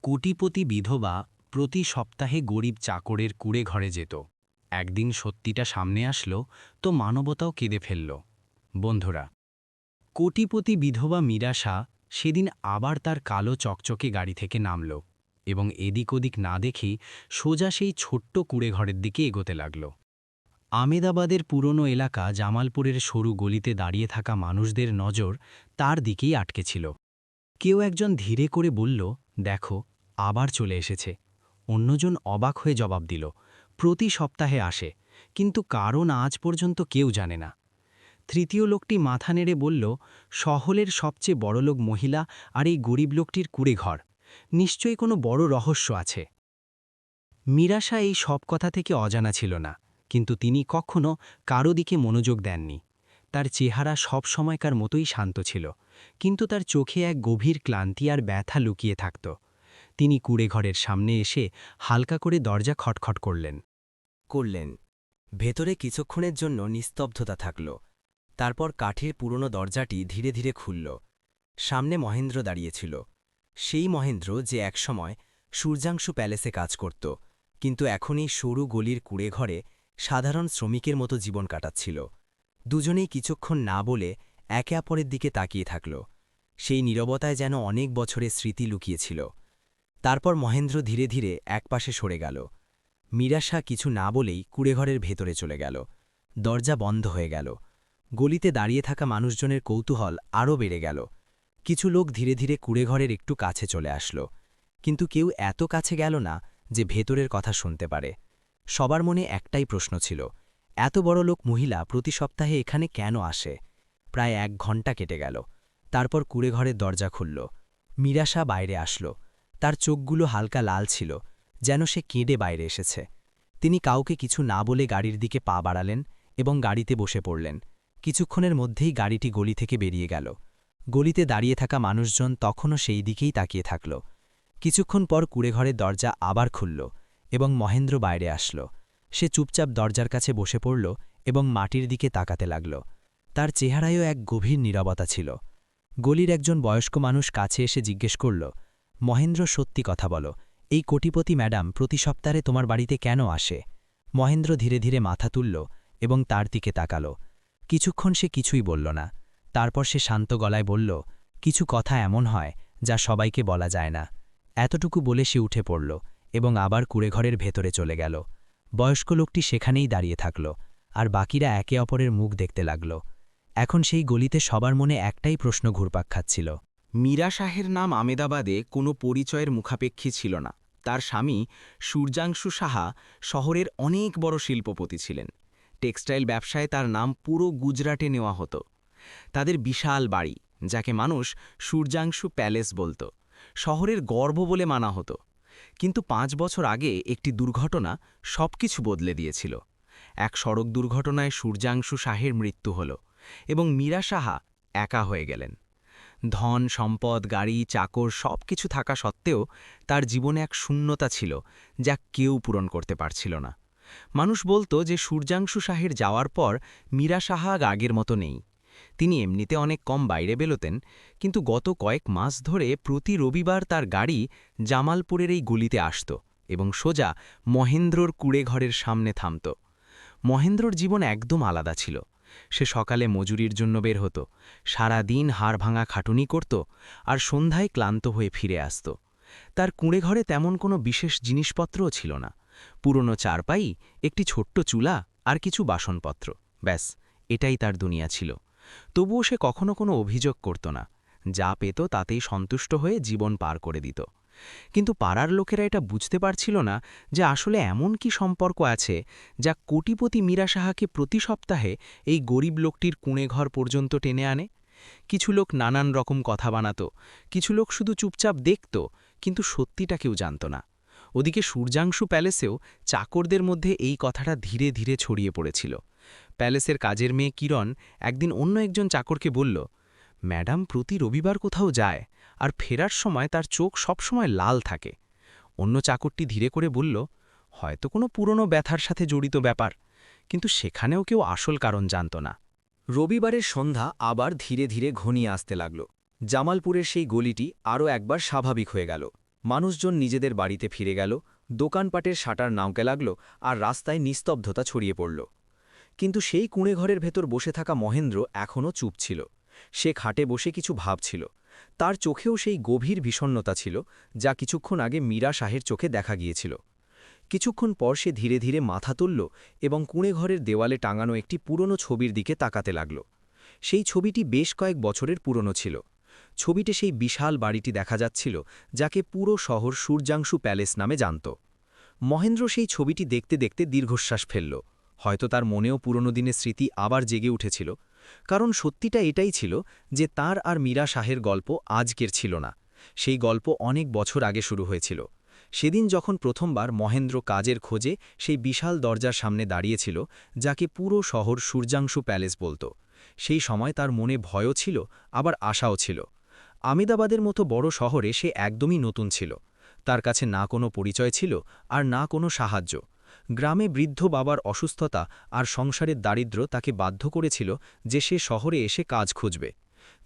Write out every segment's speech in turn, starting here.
কোটিপতি বিধবা প্রতি সপ্তাহে গরিব চাকরের কুড়ে ঘরে যেত। একদিন সত্যিটা সামনে আসলো তো মানবতাও কেঁদে ফেলল। বন্ধুরা, কোটিপতি বিধবা মীরাশা সেদিন আবার তার কালো চকচকে গাড়ি থেকে নামল এবং এদিক ওদিক না দেখেই সোজা সেই ছোট্ট কুড়ে ঘরের দিকে এগোতে লাগল। আমেদাবাদের পুরনো এলাকা জামালপুরের সরু গলিতে দাঁড়িয়ে থাকা মানুষদের নজর তার দিকেই আটকে ছিল। কেউ একজন ধীরে করে বলল, দেখো, আবার চলে এসেছে। অন্যজন অবাক হয়ে জবাব দিল, প্রতি সপ্তাহে আসে, কিন্তু কারণ আজ পর্যন্ত কেউ জানে না। তৃতীয় লোকটি মাথা নেড়ে বলল, শহরের সবচেয়ে বড়লোক মহিলা আর এই গরিব লোকটির কুড়ে ঘর, নিশ্চয়ই কোনো বড় রহস্য আছে। মীরাশা এই সব কথা থেকে অজানা ছিল না, কিন্তু তিনি কখনো কারো দিকে মনোযোগ দেননি। তার চেহারা সব সময়কার মতোই শান্ত ছিল, কিন্তু তার চোখে এক গভীর ক্লান্তি আর ব্যথা লুকিয়ে থাকত। তিনি কুড়েঘরের সামনে এসে হালকা করে দরজা খটখট করলেন। ভেতরে কিছুক্ষণের জন্য নিস্তব্ধতা থাকল। তারপর কাঠের পুরনো দরজাটি ধীরে ধীরে খুলল। সামনে মহেন্দ্র দাঁড়িয়েছিল, সেই মহেন্দ্র যে একসময় সূর্যাংশু প্যালেসে কাজ করত, কিন্তু এখন এই সরু গলির কুড়েঘরে সাধারণ শ্রমিকের মতো জীবন কাটাচ্ছিল। দুজনেই কিছুক্ষণ না বলে একে অপরের দিকে তাকিয়ে থাকল। সেই নীরবতায় যেন অনেক বছরের স্মৃতি লুকিয়েছিল। তারপর মহেন্দ্র ধীরে ধীরে একপাশে সরে গেল। মীরাশা কিছু না বলেই কুড়েঘরের ভেতরে চলে গেল। দরজা বন্ধ হয়ে গেল। গলিতে দাঁড়িয়ে থাকা মানুষজনের কৌতূহল আরও বেড়ে গেল। কিছু লোক ধীরে ধীরে কুড়েঘরের একটু কাছে চলে আসল, কিন্তু কেউ এত কাছে গেল না যে ভেতরের কথা শুনতে পারে। সবার মনে একটাই প্রশ্ন ছিল, এত বড় লোক মহিলা প্রতি সপ্তাহে এখানে কেন আসে? প্রায় 1 ঘণ্টা কেটে গেল। তারপর কুড়েঘরের দরজা খুলল। মীরাশা বাইরে আসল। তার চোখগুলো হালকা লাল ছিল, যেন সে কেঁদে বাইরে এসেছে। তিনি কাউকে কিছু না বলে গাড়ির দিকে পা বাড়ালেন এবং গাড়িতে বসে পড়লেন। কিছুক্ষণের মধ্যেই গাড়িটি গলি থেকে বেরিয়ে গেল। গলিতে দাঁড়িয়ে থাকা মানুষজন তখনও সেই দিকেই তাকিয়ে থাকল। কিছুক্ষণ পর কুড়েঘরের দরজা আবার খুলল এবং মহেন্দ্র বাইরে আসল। সে চুপচাপ দরজার কাছে বসে পড়ল এবং মাটির দিকে তাকাতে লাগল। তার চেহারায়ও এক গভীর নীরবতা ছিল। গলির একজন বয়স্ক মানুষ কাছে এসে জিজ্ঞেস করল, মহেন্দ্র, সত্যি কথা বলো, এই কোটিপতি ম্যাডাম প্রতি সপ্তাহে তোমার বাড়িতে কেন আসে? মহেন্দ্র ধীরে ধীরে মাথা তুলল এবং তার দিকে তাকাল। কিছুক্ষণ সে কিছুই বলল না। তারপর সে শান্ত গলায় বলল, কিছু কথা এমন হয় যা সবাইকে বলা যায় না। এতটুকু বলে সে উঠে পড়ল এবং আবার কুড়েঘরের ভেতরে চলে গেল। বয়স্ক লোকটি সেখানেই দাঁড়িয়ে থাকল, আর বাকিরা একে অপরের মুখ দেখতে লাগল। এখন সেই গলিতে সবার মনে একটাই প্রশ্ন ঘুরপাক খাচ্ছিল। মীরা শাহের নাম আমেদাবাদে কোনো পরিচয়ের মুখাপেক্ষী ছিল না। তার স্বামী সূর্যাংশু সাহা শহরের অনেক বড় শিল্পপতি ছিলেন। টেক্সটাইল ব্যবসায় তার নাম পুরো গুজরাটে নেওয়া হতো। তাদের বিশাল বাড়ি, যাকে মানুষ সূর্যাংশু প্যালেস বলত, শহরের গর্ব বলে মানা হতো। কিন্তু 5 বছর আগে একটি দুর্ঘটনা সবকিছু বদলে দিয়েছিল। এক সড়ক দুর্ঘটনায় সূর্যাংশু শাহের মৃত্যু হল এবং মীরা সাহা একা হয়ে গেলেন। ধন, সম্পদ, গাড়ি, চাকর সবকিছু থাকা সত্ত্বেও তার জীবনে এক শূন্যতা ছিল যা কেউ পূরণ করতে পারছিল না। মানুষ বলতো যে সূর্যাংশু শাহের যাওয়ার পর মীরা সাহা আগের মতো নেই। তিনি এমনিতে অনেক কম বাইরে বেরোতেন, কিন্তু গত কয়েক মাস ধরে প্রতি রবিবার তার গাড়ি জামালপুরের এই গলিতে আসত এবং সোজা মহেন্দ্রর কুড়েঘরের সামনে থামত। মহেন্দ্রর জীবন একদম আলাদা ছিল। সে সকালে মজুরির জন্য বের হতো, সারা দিন হাড় ভাঙা খাটুনি করত, আর সন্ধ্যায় ক্লান্ত হয়ে ফিরে আসত। তার কুঁড়েঘরে তেমন কোনো বিশেষ জিনিসপত্রও ছিল না। পুরনো চারপাই, একটি ছোট্ট চুলা আর কিছু বাসনপত্র, ব্যাস, এটাই তার দুনিয়া ছিল। তবুও সে কখনো কোনো অভিযোগ করত না। যা পেত তাতেই সন্তুষ্ট হয়ে জীবন পার করে দিত। কিন্তু পাড়ার লোকেরা এটা বুঝতে পারছিল না যে আসলে এমন কি সম্পর্ক আছে যা কোটিপতি মীরা সাহাকে প্রতি সপ্তাহে এই গরিব লোকটির কুঁড়েঘর পর্যন্ত টেনে আনে। কিছু লোক নানান রকম কথা বানাত, কিছু লোক শুধু চুপচাপ দেখত, কিন্তু সত্যিটা কেউ জানত না। ওদিকে সূর্যাংশু প্যালেসেও চাকরদের মধ্যে এই কথাটা ধীরে ধীরে ছড়িয়ে পড়েছিল। প্যালেসের কাজের মেয়ে কিরণ একদিন অন্য একজন চাকরকে বলল, ম্যাডাম প্রতি রবিবার কোথাও যায়, আর ফেরার সময় তার চোখ সবসময় লাল থাকে। অন্য চাকরটি ধীরে করে বলল, হয়তো কোনো পুরনো ব্যথার সাথে জড়িত ব্যাপার, কিন্তু সেখানেও কেউ আসল কারণ জানত না। রবিবারের সন্ধ্যা আবার ধীরে ধীরে ঘনিয়ে আসতে লাগল। জামালপুরের সেই গলিটি আরও একবার স্বাভাবিক হয়ে গেল। মানুষজন নিজেদের বাড়িতে ফিরে গেল, দোকানপাটের শাটার নামতে লাগল আর রাস্তায় নিস্তব্ধতা ছড়িয়ে পড়ল। কিন্তু সেই কুঁড়েঘরের ভেতর বসে থাকা মহেন্দ্র এখনও চুপ ছিল। সে খাটে বসে কিছু ভাবছিল। তার চোখেও সেই গভীর বিষণ্ণতা ছিল, যা কিছুক্ষণ আগে মীরা শাহের চোখে দেখা গিয়েছিল। কিছুক্ষণ পর সে ধীরে ধীরে মাথা তুলল এবং কুঁড়েঘরের দেওয়ালে টাঙানো একটি পুরনো ছবির দিকে তাকাতে লাগল। সেই ছবিটি বেশ কয়েক বছরের পুরনো ছিল। ছবিতে সেই বিশাল বাড়িটি দেখা যাচ্ছিল, যাকে পুরো শহর সূর্যাংশু প্যালেস নামে জানত। মহেন্দ্র সেই ছবিটি দেখতে দেখতে দীর্ঘশ্বাস ফেলল। হয়তো তার মনেও পুরনো দিনের স্মৃতি আবার জেগে উঠেছিল। কারণ সত্যিটা এটাই ছিল যে তার আর মীরা শাহের গল্প আজকের ছিল না। সেই গল্প অনেক বছর আগে শুরু হয়েছিল। সেদিন যখন প্রথমবার মহেন্দ্র কাজের খোঁজে সেই বিশাল দরজার সামনে দাঁড়িয়েছিল, যাকে পুরো শহর সূর্যাংশু প্যালেস বলত, সেই সময় তার মনে ভয়ও ছিল, আবার আশাও ছিল। আমিদাবাদের মতো বড় শহরে সে একদমই নতুন ছিল। তার কাছে না কোনো পরিচয় ছিল আর না কোনো সাহায্য। গ্রামে বৃদ্ধ বাবার অসুস্থতা আর সংসারের দারিদ্র্য তাকে বাধ্য করেছিল যে সে শহরে এসে কাজ খুঁজবে।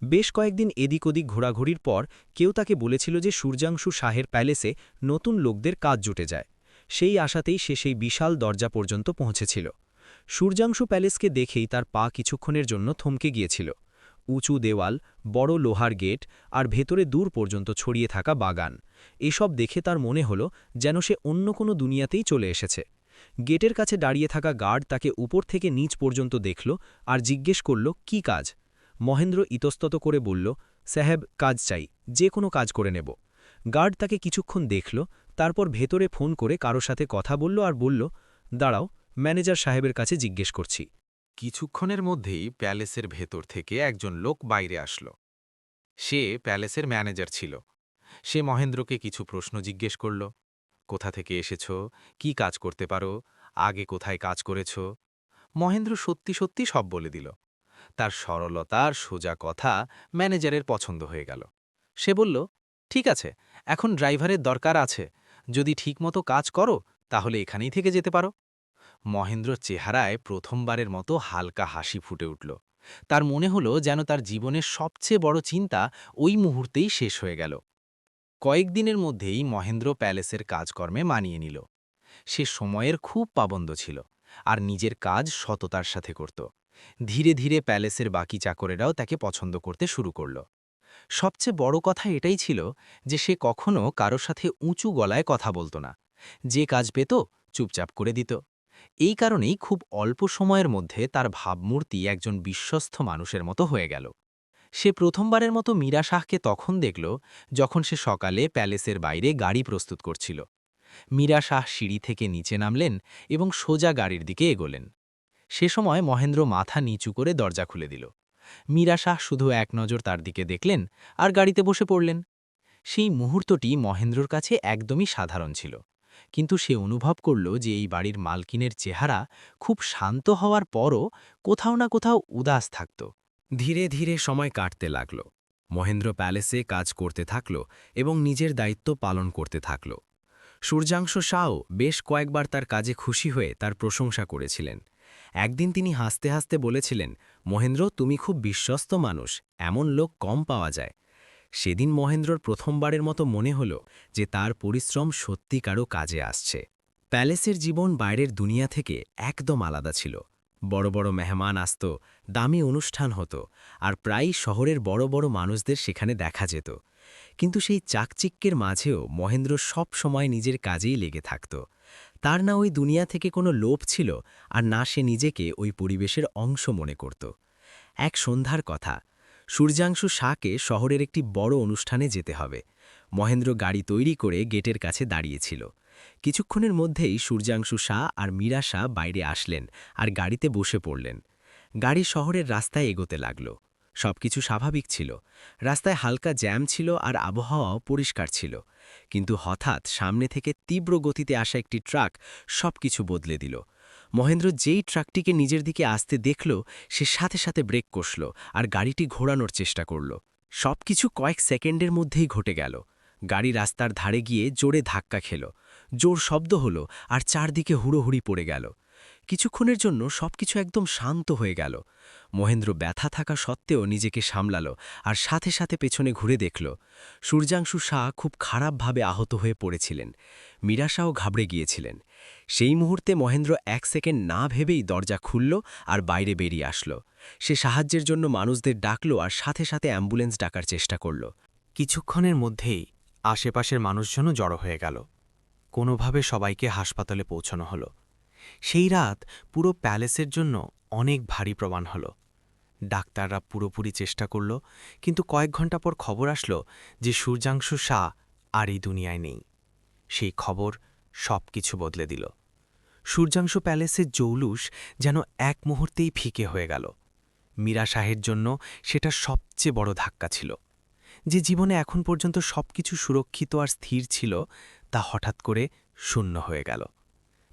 বেশ কয়েকদিন এদিক ওদিক ঘোরাঘুরির পর কেউ তাকে বলেছিল যে সূর্যাংশু শাহের প্যালেসে নতুন লোকদের কাজ জুটে যায়। সেই আশাতেই সে সেই বিশাল দরজা পর্যন্ত পৌঁছেছিল। সূর্যাংশু প্যালেসকে দেখেই তার পা কিছুক্ষণের জন্য থমকে গিয়েছিল। উঁচু দেওয়াল, বড় লোহার গেট আর ভেতরে দূর পর্যন্ত ছড়িয়ে থাকা বাগান, এসব দেখে তার মনে হল যেন সে অন্য কোনো দুনিয়াতেই চলে এসেছে। গেটের কাছে দাঁড়িয়ে থাকা গার্ড তাকে উপর থেকে নিচ পর্যন্ত দেখল আর জিজ্ঞেস করল, কি কাজ? মহেন্দ্র ইতস্তত করে বলল, সাহেব, কাজ চাই, যে কোনো কাজ করে নেব। গার্ড তাকে কিছুক্ষণ দেখল, তারপর ভেতরে ফোন করে কারো সাথে কথা বলল আর বলল, দাঁড়াও, ম্যানেজার সাহেবের কাছে জিজ্ঞেস করছি। কিছুক্ষণের মধ্যেই প্যালেসের ভেতর থেকে একজন লোক বাইরে আসলো। সে প্যালেসের ম্যানেজার ছিল। সে মহেন্দ্রকে কিছু প্রশ্ন জিজ্ঞেস করল। কোথা থেকে এসেছ, কি কাজ করতে পারো, আগে কোথায় কাজ করেছ? মহেন্দ্র সত্যি সত্যি সব বলে দিল। তার সরলতা আর সোজা কথা ম্যানেজারের পছন্দ হয়ে গেল। সে বলল, ঠিক আছে, এখন ড্রাইভারের দরকার আছে। যদি ঠিকমতো কাজ করো তাহলে এখানেই থেকে যেতে পারো। মহেন্দ্রর চেহারায় প্রথমবারের মতো হালকা হাসি ফুটে উঠল। তার মনে হলো যেন তার জীবনের সবচেয়ে বড় চিন্তা ওই মুহূর্তেই শেষ হয়ে গেল। কয়েকদিনের মধ্যেই মহেন্দ্র প্যালেসের কাজকর্মে মানিয়ে নিল। সে সময়ের খুব পাবন্দ ছিল আর নিজের কাজ সততার সাথে করত। ধীরে ধীরে প্যালেসের বাকি চাকরেরাও তাকে পছন্দ করতে শুরু করল। সবচেয়ে বড় কথা এটাই ছিল যে সে কখনো কারো সাথে উঁচু গলায় কথা বলতো না। যে কাজ পেত চুপচাপ করে দিত। এই কারণেই খুব অল্প সময়ের মধ্যে তার ভাবমূর্তি একজন বিশ্বস্ত মানুষের মতো হয়ে গেল। সে প্রথমবারের মতো মীরা শাহকে তখন দেখল যখন সে সকালে প্যালেসের বাইরে গাড়ি প্রস্তুত করছিল। মীরা শাহ সিঁড়ি থেকে নিচে নামলেন এবং সোজা গাড়ির দিকে এগোলেন। সে সময় মহেন্দ্র মাথা নিচু করে দরজা খুলে দিল। মীরা শাহ শুধু এক নজর তার দিকে দেখলেন আর গাড়িতে বসে পড়লেন। সেই মুহূর্তটি মহেন্দ্রর কাছে একদমই সাধারণ ছিল, কিন্তু সে অনুভব করল যে এই বাড়ির মালকিনের চেহারা খুব শান্ত হওয়ার পরও কোথাও না কোথাও উদাস থাকত। ধীরে ধীরে সময় কাটতে লাগল। মহেন্দ্র প্যালেসে কাজ করতে থাকল এবং নিজের দায়িত্ব পালন করতে থাকল। সূর্যাংশু শাহ বেশ কয়েকবার তার কাজে খুশি হয়ে তার প্রশংসা করেছিলেন। একদিন তিনি হাসতে হাসতে বলেছিলেন, মহেন্দ্র, তুমি খুব বিশ্বস্ত মানুষ, এমন লোক কম পাওয়া যায়। সেদিন মহেন্দ্রর প্রথমবারের মতো মনে হল যে তার পরিশ্রম সত্যিকারও কাজে আসছে। প্যালেসের জীবন বাইরের দুনিয়া থেকে একদম আলাদা ছিল। বড় বড় মেহমান আসত, দামি অনুষ্ঠান হতো, আর প্রায়ই শহরের বড় বড় মানুষদের সেখানে দেখা যেত। কিন্তু সেই চাকচিক্যের মাঝেও মহেন্দ্র সব সময় নিজের কাজেই লেগে থাকত। তার না ওই দুনিয়া থেকে কোনো লোভ ছিল, আর না সে নিজেকে ওই পরিবেশের অংশ মনে করত। এক সন্ধ্যার কথা, সূর্যাংশু শাহকে শহরের একটি বড় অনুষ্ঠানে যেতে হবে। মহেন্দ্র গাড়ি তৈরি করে গেটের কাছে দাঁড়িয়েছিল। কিছুক্ষণের মধ্যেই সূর্যাংশু শাহ আর মীরা শাহ বাইরে আসলেন আর গাড়িতে বসে পড়লেন। গাড়ি শহরের রাস্তায় এগোতে লাগল। সবকিছু স্বাভাবিক ছিল। রাস্তায় হালকা জ্যাম ছিল আর আবহাওয়াও পরিষ্কার ছিল। কিন্তু হঠাৎ সামনে থেকে তীব্র গতিতে আসা একটি ট্রাক সবকিছু বদলে দিল। মহেন্দ্র যেই ট্রাকটিকে নিজের দিকে আসতে দেখল, সে সাথে সাথে ব্রেক কষল আর গাড়িটি ঘোরানোর চেষ্টা করল। সবকিছু কয়েক সেকেন্ডের মধ্যেই ঘটে গেল। গাড়ি রাস্তার ধারে গিয়ে জোরে ধাক্কা খেল। জোর শব্দ হলো আর চারদিকে হুড়োহুড়ি পড়ে গেল। কিছুক্ষণের জন্য সবকিছু একদম শান্ত হয়ে গেল। মহেন্দ্র ব্যথা থাকা সত্ত্বেও নিজেকে সামলালো আর সাথে সাথে পেছনে ঘুরে দেখল সূর্যাংশু শাহ খুব খারাপভাবে আহত হয়ে পড়েছিলেন। মীরাশাও ঘাবড়ে গিয়েছিলেন। সেই মুহূর্তে মহেন্দ্র 1 সেকেন্ড না ভেবেই দরজা খুলল আর বাইরে বেরিয়ে আসলো। সে সাহায্যের জন্য মানুষদের ডাকল আর সাথে সাথে অ্যাম্বুলেন্স ডাকার চেষ্টা করল। কিছুক্ষণের মধ্যেই আশেপাশের মানুষজনও জড়ো হয়ে গেল। কোনোভাবে সবাইকে হাসপাতালে পৌঁছানো হলো। সেই রাত পুরো প্যালেসের জন্য অনেক ভারী প্রমাণ হলো। ডাক্তাররা পুরোপুরি চেষ্টা করল, কিন্তু কয়েক ঘন্টা পর খবর আসলো যে সূর্যাংশু শাহ আর এই দুনিয়ায় নেই। সেই খবর সবকিছু বদলে দিল। সূর্যাংশু প্যালেসের জৌলুস যেন এক মুহূর্তেই ফিকে হয়ে গেল। মীরা শাহের জন্য সেটা সবচেয়ে বড় ধাক্কা ছিল। যে জীবনে এখন পর্যন্ত সবকিছু সুরক্ষিত আর স্থির ছিল, তা হঠাৎ করে শূন্য হয়ে গেল।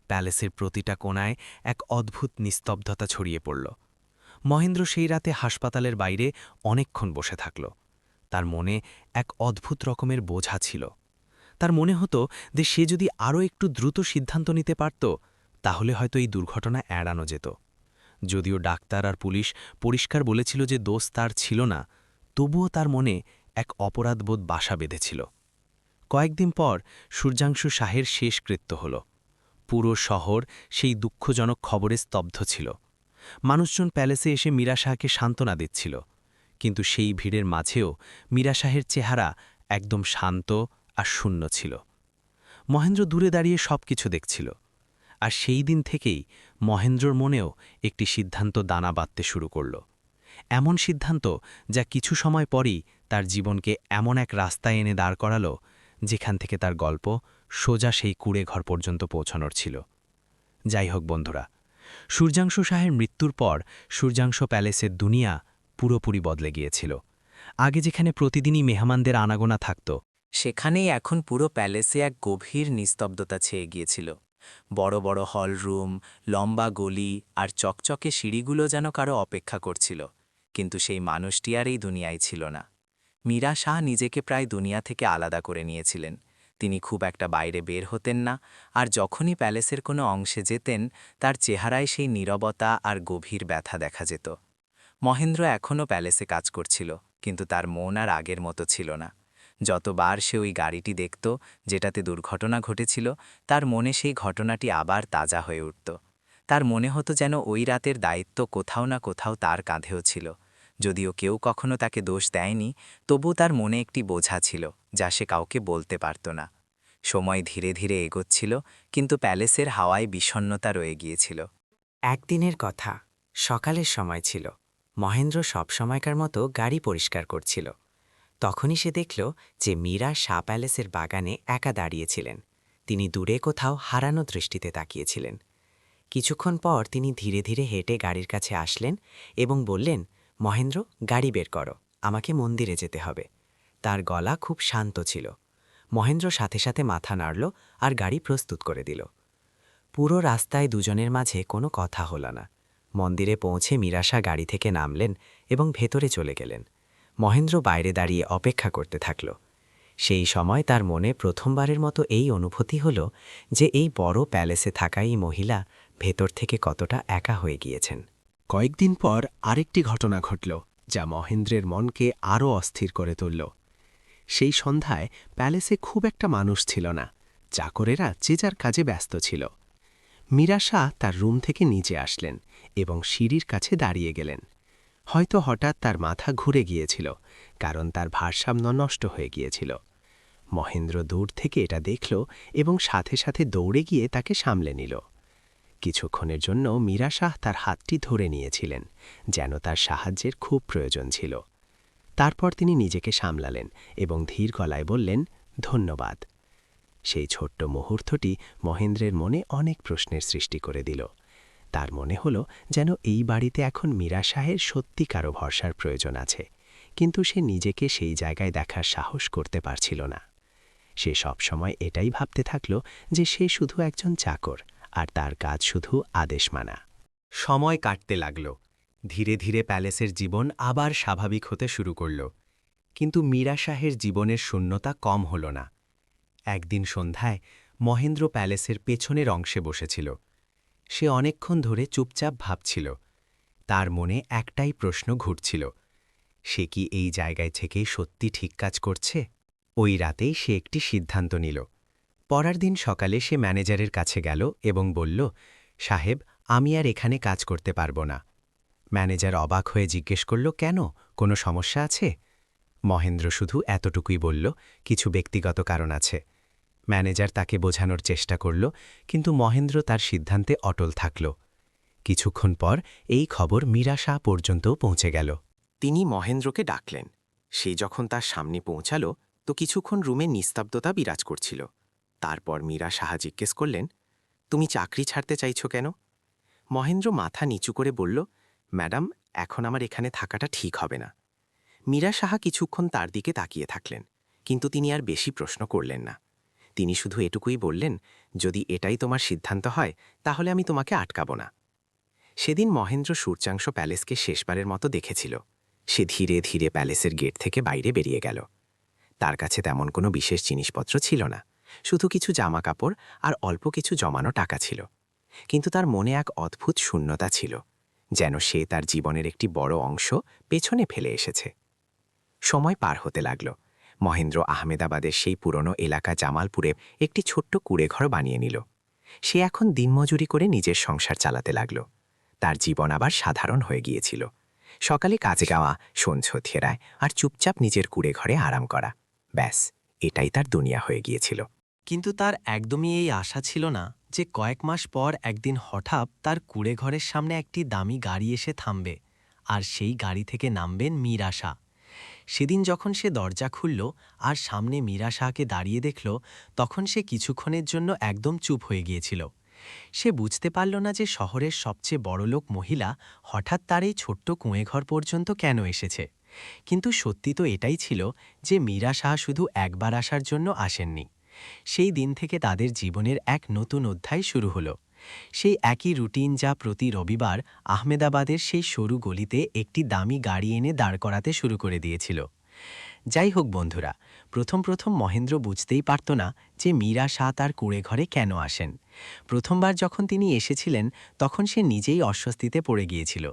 প্যালেসের প্রতিটা কোণায় এক অদ্ভুত নিস্তব্ধতা ছড়িয়ে পড়ল। মহেন্দ্র সেই রাতে হাসপাতালের বাইরে অনেকক্ষণ বসে থাকল। তার মনে এক অদ্ভুত রকমের বোঝা ছিল। তার মনে হতো যে সে যদি আরও একটু দ্রুত সিদ্ধান্ত নিতে পারত, তাহলে হয়তো এই দুর্ঘটনা এড়ানো যেত। যদিও ডাক্তার আর পুলিশ পরিষ্কার বলেছিল যে দোষ তার ছিল না, তবুও তার মনে এক অপরাধবোধ বাসা বেঁধেছিল। কয়েকদিন পর সূর্যাংশু শাহের শেষকৃত্য হল। পুরো শহর সেই দুঃখজনক খবরে স্তব্ধ ছিল। মানুষজন প্যালেসে এসে মীরা শাহকে সান্ত্বনা দিচ্ছিল, কিন্তু সেই ভিড়ের মাঝেও মীরা শাহের চেহারা একদম শান্ত আর শূন্য ছিল। মহেন্দ্র দূরে দাঁড়িয়ে সবকিছু দেখছিল। আর সেই দিন থেকেই মহেন্দ্রর মনেও একটি সিদ্ধান্ত দানা বাঁধতে শুরু করল। এমন সিদ্ধান্ত যা কিছু সময় পরই তার জীবনকে এমন এক রাস্তায় এনে দাঁড় করাল, যেখান থেকে তার গল্প সোজা সেই কুঁড়ে ঘর পর্যন্ত পৌঁছানোর ছিল। যাই হোক বন্ধুরা, সূর্যাংশু শাহের মৃত্যুর পর সূর্যাংশু প্যালেসের দুনিয়া পুরোপুরি বদলে গিয়েছিল। আগে যেখানে প্রতিদিনই মেহমানদের আনাগোনা থাকত, সেখানেই এখন পুরো প্যালেসে এক গভীর নিস্তব্ধতা ছেয়ে গিয়েছিল। বড় বড় হল রুম, লম্বা গলি আর চকচকে সিঁড়িগুলো যেন কারো অপেক্ষা করছিল, কিন্তু সেই মানুষটি আর এই দুনিয়ায় ছিল না। মীরা শাহ নিজেকে প্রায় দুনিয়া থেকে আলাদা করে নিয়েছিলেন। তিনি খুব একটা বাইরে বের হতেন না, আর যখনই প্যালেসের কোনো অংশে যেতেন, তার চেহারায় সেই নীরবতা আর গভীর ব্যথা দেখা যেত। মহেন্দ্র এখনও প্যালেসে কাজ করছিল, কিন্তু তার মন আর আগের মতো ছিল না। যতবার সে ওই গাড়িটি দেখত যেটাতে দুর্ঘটনা ঘটেছিল, তার মনে সেই ঘটনাটি আবার তাজা হয়ে উঠত। তার মনে হতো যেন ওই রাতের দায়িত্ব কোথাও না কোথাও তার কাঁধেও ছিল। যদিও কেউ কখনো তাকে দোষ দেয়নি, তবু তার মনে একটি বোঝা ছিল যা সে কাউকে বলতে পারত না। সময় ধীরে ধীরে এগোচ্ছিল, কিন্তু প্যালেসের হাওয়ায় বিষণ্ণতা রয়ে গিয়েছিল। একদিনের কথা, সকালের সময় ছিল। মহেন্দ্র সবসময়কার মতো গাড়ি পরিষ্কার করছিল। তখনই সে দেখল যে মীরা শাহ প্যালেসের বাগানে একা দাঁড়িয়েছিলেন। তিনি দূরে কোথাও হারানো দৃষ্টিতে তাকিয়েছিলেন। কিছুক্ষণ পর তিনি ধীরে ধীরে হেঁটে গাড়ির কাছে আসলেন এবং বললেন, মহেন্দ্র, গাড়ি বের করো, আমাকে মন্দিরে যেতে হবে। তার গলা খুব শান্ত ছিল। মহেন্দ্র সাথে সাথে মাথা নাড়ল আর গাড়ি প্রস্তুত করে দিল। পুরো রাস্তায় দুজনের মাঝে কোনো কথা হল না। মন্দিরে পৌঁছে মীরাশা গাড়ি থেকে নামলেন এবং ভেতরে চলে গেলেন। মহেন্দ্র বাইরে দাঁড়িয়ে অপেক্ষা করতে থাকল। সেই সময় তার মনে প্রথমবারের মতো এই অনুভূতি হল যে এই বড় প্যালেসে থাকা এই মহিলা ভেতর থেকে কতটা একা হয়ে গিয়েছেন। কয়েকদিন পর আরেকটি ঘটনা ঘটল, যা মহেন্দ্রের মনকে আরও অস্থির করে তুলল। সেই সন্ধ্যায় প্যালেসে খুব একটা মানুষ ছিল না। চাকরেরা যে যার কাজে ব্যস্ত ছিল। মীরা শাহ তার রুম থেকে নিচে আসলেন এবং সিঁড়ির কাছে দাঁড়িয়ে গেলেন। হয়তো হঠাৎ তার মাথা ঘুরে গিয়েছিল, কারণ তার ভারসাম্য নষ্ট হয়ে গিয়েছিল। মহেন্দ্র দূর থেকে এটা দেখল এবং সাথে সাথে দৌড়ে গিয়ে তাকে সামলে নিল। কিছুক্ষণের জন্য মীরা শাহ তার হাতটি ধরে নিয়েছিলেন, যেন তার সাহায্যের খুব প্রয়োজন ছিল। তারপর তিনি নিজেকে সামলালেন এবং ধীর গলায় বললেন, ধন্যবাদ। সেই ছোট্ট মুহূর্তটি মহেন্দ্রের মনে অনেক প্রশ্নের সৃষ্টি করে দিল। তার মনে হল যেন এই বাড়িতে এখন মীরা শাহের সত্যি কারো ভরসার প্রয়োজন আছে, কিন্তু সে নিজেকে সেই জায়গায় দেখার সাহস করতে পারছিল না। সে সবসময় এটাই ভাবতে থাকল যে সে শুধু একজন চাকর, আর তার কাজ শুধু আদেশ মানা। সময় কাটতে লাগল। ধীরে ধীরে প্যালেসের জীবন আবার স্বাভাবিক হতে শুরু করল। কিন্তু মীরা শাহের জীবনের শূন্যতা কম হল না। একদিন সন্ধ্যায় মহেন্দ্র প্যালেসের পেছনের অংশে বসেছিল। সে অনেকক্ষণ ধরে চুপচাপ ভাবছিল। তার মনে একটাই প্রশ্ন ঘুরছিল, সে কি এই জায়গায় থেকেই সত্যি ঠিক কাজ করছে? ওই রাতেই সে একটি সিদ্ধান্ত নিল। পরের দিন সকালে সে ম্যানেজারের কাছে গেল এবং বলল, সাহেব, আমি আর এখানে কাজ করতে পারব না। ম্যানেজার অবাক হয়ে জিজ্ঞেস করল, কেন, কোনো সমস্যা আছে? মহেন্দ্র শুধু এতটুকুই বলল, কিছু ব্যক্তিগত কারণ আছে। ম্যানেজার তাকে বোঝানোর চেষ্টা করল, কিন্তু মহেন্দ্র তার সিদ্ধান্তে অটল থাকল। কিছুক্ষণ পর এই খবর মীরা শাহ পর্যন্তও পৌঁছে গেল। তিনি মহেন্দ্রকে ডাকলেন। সে যখন তার সামনে পৌঁছাল তো কিছুক্ষণ রুমে নিস্তব্ধতা বিরাজ করছিল। তারপর মীরা সাহা জিজ্ঞেস করলেন, তুমি চাকরি ছাড়তে চাইছো কেন? মহেন্দ্র মাথা নিচু করে বলল, ম্যাডাম, এখন আমার এখানে থাকাটা ঠিক হবে না। মীরা সাহা কিছুক্ষণ তার দিকে তাকিয়ে থাকলেন, কিন্তু তিনি আর বেশি প্রশ্ন করলেন না। তিনি শুধু এটুকুই বললেন, যদি এটাই তোমার সিদ্ধান্ত হয় তাহলে আমি তোমাকে আটকাব না। সেদিন মহেন্দ্র সূর্যাংশ প্যালেসকে শেষবারের মতো দেখেছিল। সে ধীরে ধীরে প্যালেসের গেট থেকে বাইরে বেরিয়ে গেল। তার কাছে তেমন কোনো বিশেষ জিনিসপত্র ছিল না, শুধু কিছু জামা কাপড় আর অল্প কিছু জমানো টাকা ছিল। কিন্তু তার মনে এক অদ্ভুত শূন্যতা ছিল, যেন সে তার জীবনের একটি বড় অংশ পেছনে ফেলে এসেছে। সময় পার হতে লাগল। মহেন্দ্র আহমেদাবাদের সেই পুরনো এলাকা জামালপুরে একটি ছোট্ট কুঁড়েঘর বানিয়ে নিল। সে এখন দিনমজুরি করে নিজের সংসার চালাতে লাগল। তার জীবন আবার সাধারণ হয়ে গিয়েছিল। সকালে কাজে যাওয়া, সন্ধ্যে ফেরায় আর চুপচাপ নিজের কুঁড়েঘরে আরাম করা, ব্যাস, এটাই তার দুনিয়া হয়ে গিয়েছিল। কিন্তু তার একদমই এই আশা ছিল না যে কয়েক মাস পর একদিন হঠাৎ তার কুঁড়েঘরের সামনে একটি দামি গাড়ি এসে থামবে, আর সেই গাড়ি থেকে নামবেন মীরা শাহ। সেদিন যখন সে দরজা খুলল আর সামনে মীরা শাহকে দাঁড়িয়ে দেখল, তখন সে কিছুক্ষণের জন্য একদম চুপ হয়ে গিয়েছিল। সে বুঝতে পারল না যে শহরের সবচেয়ে বড়লোক মহিলা হঠাৎ তার এই ছোট্ট কুঁয়েঘর পর্যন্ত কেন এসেছে। কিন্তু সত্যি তো এটাই ছিল যে মীরা শাহ শুধু একবার আসার জন্য আসেননি। সেই দিন থেকে তাদের জীবনের এক নতুন অধ্যায় শুরু হলো। সেই একই রুটিন যা প্রতি রবিবার আহমেদাবাদের সেই সরু গলিতে একটি দামি গাড়ি এনে দাঁড় করাতে শুরু করে দিয়েছিল। যাই হোক বন্ধুরা, প্রথম মহেন্দ্র বুঝতেই পারত না যে মীরা শাহ তার কুঁড়েঘরে কেন আসেন। প্রথমবার যখন তিনি এসেছিলেন তখন সে নিজেই অস্বস্তিতে পড়ে গিয়েছিল।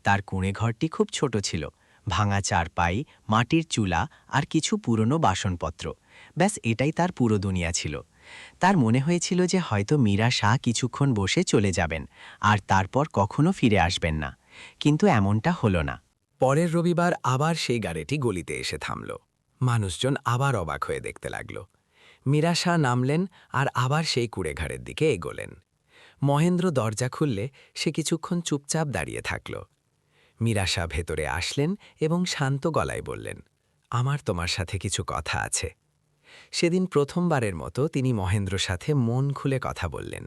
তার কুঁড়েঘরটি খুব ছোট ছিল, ভাঙা চারপাই, মাটির চুলা আর কিছু পুরনো বাসনপত্র, ব্যাস এটাই তার পুরো দুনিয়া ছিল। তার মনে হয়েছিল যে হয়তো মীরা শাহ কিছুক্ষণ বসে চলে যাবেন আর তারপর কখনো ফিরে আসবেন না, কিন্তু এমনটা হলো না। পরের রবিবার আবার সেই গাড়িটি গলিতে এসে থামল। মানুষজন আবার অবাক হয়ে দেখতে লাগল। মীরা শাহ নামলেন আর আবার সেই কুঁড়েঘরের দিকে এগোলেন। মহেন্দ্র দরজা খুললে সে কিছুক্ষণ চুপচাপ দাঁড়িয়ে থাকল। মীরা শাহ ভেতরে আসলেন এবং শান্ত গলায় বললেন, আমার তোমার সাথে কিছু কথা আছে। সেদিন প্রথমবারের মতো তিনি মহেন্দ্রর সাথে মন খুলে কথা বললেন।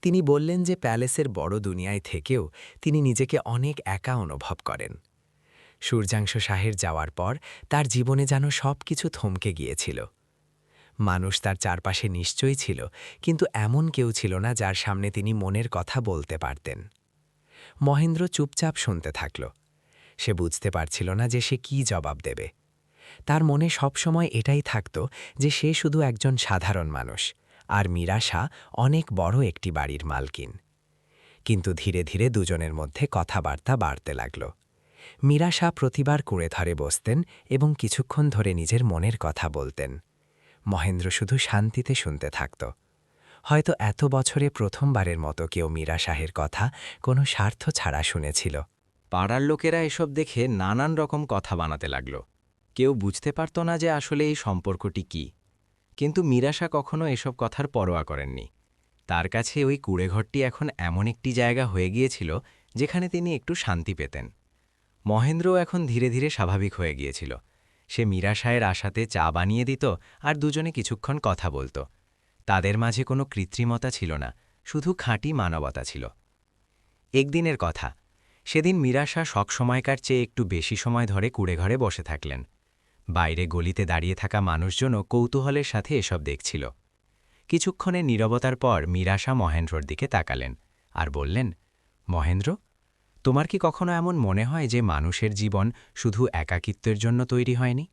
তিনি বললেন যে প্যালেসের বড় দুনিয়ায় থেকেও তিনি নিজেকে অনেক একা অনুভব করেন। সূর্যাংশ শাহের যাওয়ার পর তার জীবনে যেন সব কিছু থমকে গিয়েছিল। মানুষ তার চারপাশে নিশ্চয়ই ছিল, কিন্তু এমন কেউ ছিল না যার সামনে তিনি মনের কথা বলতে পারতেন। মহেন্দ্র চুপচাপ শুনতে থাকল। সে বুঝতে পারছিল না যে সে কী জবাব দেবে। তার মনে সবসময় এটাই থাকত যে সে শুধু একজন সাধারণ মানুষ, আর মীরা শাহ অনেক বড় একটি বাড়ির মালকিন। কিন্তু ধীরে ধীরে দুজনের মধ্যে কথাবার্তা বাড়তে লাগল। মীরা শাহ প্রতিবার কুঁড়েঘরে বসতেন এবং কিছুক্ষণ ধরে নিজের মনের কথা বলতেন। মহেন্দ্র শুধু শান্তিতে শুনতে থাকত। হয়তো এত বছরে প্রথমবারের মতো কেউ মীরা শাহের কথা কোনো স্বার্থ ছাড়া শুনেছিল। পাড়ার লোকেরা এসব দেখে নানান রকম কথা বানাতে লাগল। কেউ বুঝতে পারত না যে আসলে এই সম্পর্কটি কি, কিন্তু মীরা শাহ কখনো এসব কথার পরোয়া করেননি। তার কাছে ওই কুঁড়েঘরটি এখন এমন একটি জায়গা হয়ে গিয়েছিল যেখানে তিনি একটু শান্তি পেতেন। মহেন্দ্রও এখন ধীরে ধীরে স্বাভাবিক হয়ে গিয়েছিল। সে মীরা শাহের আশাতে চা বানিয়ে দিত আর দুজনে কিছুক্ষণ কথা বলত। তাদের মাঝে কোনো কৃত্রিমতা ছিল না, শুধু খাঁটি মানবতা ছিল। একদিনের কথা, সেদিন মীরা শাহ সবসময়কার চেয়ে একটু বেশি সময় ধরে কুঁড়েঘরে বসে থাকলেন। বাইরে গলিতে দাঁড়িয়ে থাকা মানুষজনও কৌতূহলের সাথে এসব দেখছিল। কিছুক্ষণের নীরবতার পর মীরা শাহ মহেন্দ্রর দিকে তাকালেন আর বললেন, মহেন্দ্র, তোমার কি কখনো এমন মনে হয় যে মানুষের জীবন শুধু একাকিত্বের জন্য তৈরি হয়নি?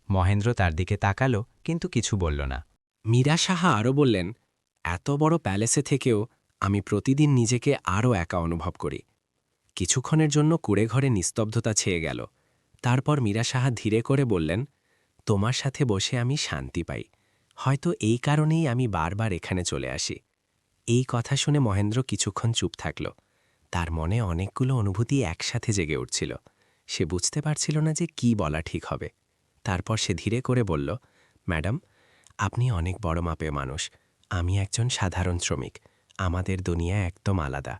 মহেন্দ্র তার দিকে তাকালো, কিন্তু কিছু বলল না। মীরা সাহা আরও বললেন, এত বড় প্যালেসে থেকেও আমি প্রতিদিন নিজেকে আরও একা অনুভব করি। কিছুক্ষণের জন্য কুঁড়েঘরে নিস্তব্ধতা ছেয়ে গেল। তারপর মীরা সাহা ধীরে করে বললেন, তোমার সাথে বসে আমি শান্তি পাই। হয়তো এই কারণেই আমি বারবার এখানে চলে আসি। এই কথা শুনে মহেন্দ্র কিছুক্ষণ চুপ থাকল। তার মনে অনেকগুলো অনুভূতি একসাথে জেগে উঠছিল। সে বুঝতে পারছিল না যে কি বলা ঠিক হবে। তারপর সে ধীরে করে বলল, ম্যাডাম, আপনি অনেক বড় মাপের মানুষ। আমি একজন সাধারণ শ্রমিক। আমাদের দুনিয়া একদম আলাদা।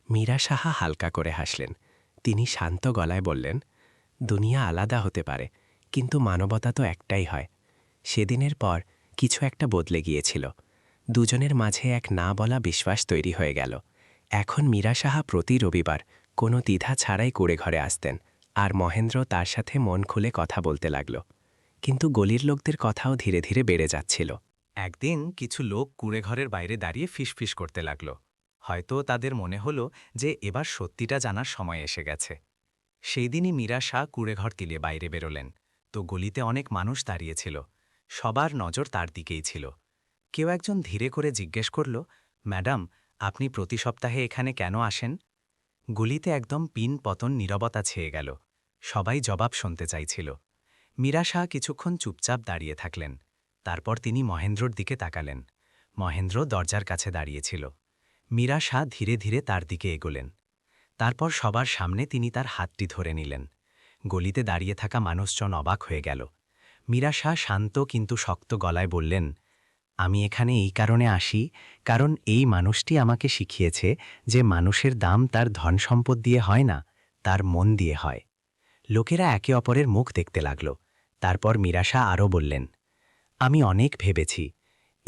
মীরা সাহা হালকা করে হাসলেন। তিনি শান্ত গলায় বললেন, দুনিয়া আলাদা হতে পারে, কিন্তু মানবতা তো একটাই হয়। সেদিনের পর কিছু একটা বদলে গিয়েছিল। দুজনের মাঝে এক না বলা বিশ্বাস তৈরি হয়ে গেল। এখন মীরা সাহা প্রতি রবিবার কোনো দ্বিধা ছাড়াই কুঁড়েঘরে আসতেন, আর মহেন্দ্র তার সাথে মন খুলে কথা বলতে লাগল। কিন্তু গলির লোকদের কথাও ধীরে ধীরে বেড়ে যাচ্ছিল। একদিন কিছু লোক কুঁড়েঘরের বাইরে দাঁড়িয়ে ফিসফিস করতে লাগল। হয়তো তাদের মনে হলো যে এবার সত্যিটা জানার সময় এসে গেছে। সেই দিনই মীরা শাহ কুঁড়েঘর তিলিয়ে বাইরে বেরোলেন। তো গলিতে অনেক মানুষ দাঁড়িয়েছিল। সবার নজর তার দিকেই ছিল। কেউ একজন ধীরে করে জিজ্ঞেস করল, ম্যাডাম, আপনি প্রতি সপ্তাহে এখানে কেন আসেন? গলিতে একদম পিন পতন নীরবতা ছেয়ে গেল। সবাই জবাব শুনতে চাইছিল। মীরা শাহ কিছুক্ষণ চুপচাপ দাঁড়িয়ে থাকলেন। তারপর তিনি মহেন্দ্রর দিকে তাকালেন। মহেন্দ্র দরজার কাছে দাঁড়িয়েছিল। মীরা শাহ ধীরে ধীরে তার দিকে এগোলেন। তারপর সবার সামনে তিনি তার হাতটি ধরে নিলেন। গলিতে দাঁড়িয়ে থাকা মানুষজন অবাক হয়ে গেল। মীরা শাহ শান্ত কিন্তু শক্ত গলায় বললেন, আমি এখানে এই কারণে আসি, কারণ এই মানুষটি আমাকে শিখিয়েছে যে মানুষের দাম তার ধন সম্পদ দিয়ে হয় না, তার মন দিয়ে হয়। লোকেরা একে অপরের মুখ দেখতে লাগল। তারপর মীরা শাহ আরও বললেন, আমি অনেক ভেবেছি,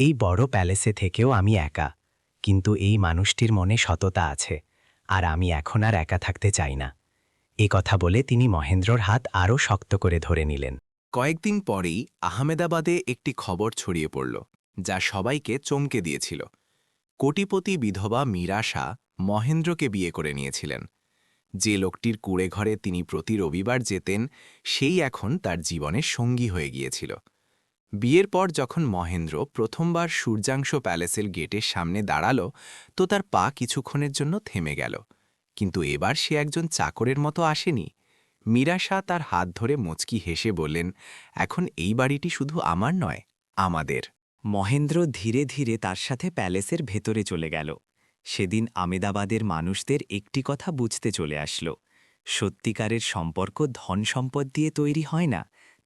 এই বড় প্যালেসে থেকেও আমি একা, কিন্তু এই মানুষটির মনে সততা আছে, আর আমি এখন আর একা থাকতে চাই না। এ কথা বলে তিনি মহেন্দ্রর হাত আরও শক্ত করে ধরে নিলেন। কয়েকদিন পরেই আহমেদাবাদে একটি খবর ছড়িয়ে পড়ল, যা সবাইকে চমকে দিয়েছিল। কোটিপতি বিধবা মীরা শাহ মহেন্দ্রকে বিয়ে করে নিয়েছিলেন। যে লোকটির কুঁড়েঘরে তিনি প্রতি রবিবার যেতেন, সেই এখন তার জীবনের সঙ্গী হয়ে গিয়েছিল। বিয়ের পর যখন মহেন্দ্র প্রথমবার সূর্যাংশ প্যালেসের গেটের সামনে দাঁড়াল, তো তার পা কিছুক্ষণের জন্য থেমে গেল। কিন্তু এবার সে একজন চাকরের মতো আসেনি। মীরা শাহ তার হাত ধরে মুচকি হেসে বললেন, এখন এই বাড়িটি শুধু আমার নয়, আমাদের। মহেন্দ্র ধীরে ধীরে তার সাথে প্যালেসের ভেতরে চলে গেল। সেদিন আমেদাবাদের মানুষদের একটি কথা বুঝতে চলে আসলো, সত্যিকারের সম্পর্ক ধন সম্পদ দিয়ে তৈরি হয় না,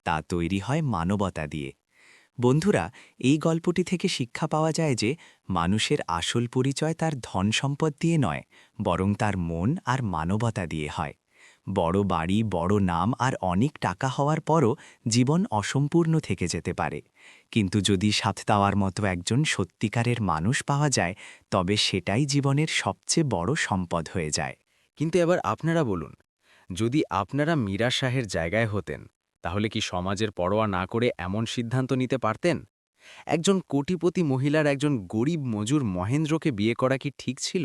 তা তৈরি হয় মানবতা দিয়ে। বন্ধুরা, এই গল্পটি থেকে শিক্ষা পাওয়া যায় যে মানুষের আসল পরিচয় তার ধন সম্পদ দিয়ে নয়, বরং তার মন আর মানবতা দিয়ে হয়। বড় বাড়ি, বড় নাম আর অনেক টাকা হওয়ার পরও জীবন অসম্পূর্ণ থেকে যেতে পারে, কিন্তু যদি সাথদাওয়ার মতো একজন সত্যিকারের মানুষ পাওয়া যায়, তবে সেটাই জীবনের সবচেয়ে বড় সম্পদ হয়ে যায়। কিন্তু এবার আপনারা বলুন, যদি আপনারা মীরা শাহের জায়গায় হতেন, তাহলে কি সমাজের পরোয়া না করে এমন সিদ্ধান্ত নিতে পারতেন? একজন কোটিপতি মহিলার একজন গরিব মজুর মহেন্দ্রকে বিয়ে করা কি ঠিক ছিল?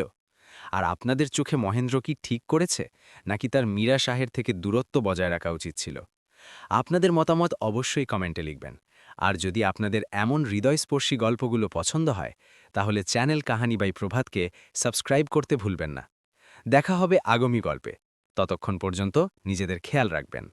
আর আপনাদের চোখে মহেন্দ্র কি ঠিক করেছে, নাকি তার মীরা শাহের থেকে দূরত্ব বজায় রাখা উচিত ছিল? আপনাদের মতামত অবশ্যই কমেন্টে লিখবেন। আর যদি আপনাদের এমন হৃদয়স্পর্শী গল্পগুলো পছন্দ হয়, তাহলে চ্যানেল কাহানি বাই প্রভাতকে সাবস্ক্রাইব করতে ভুলবেন না। দেখা হবে আগামী গল্পে। ততক্ষণ পর্যন্ত নিজেদের খেয়াল রাখবেন।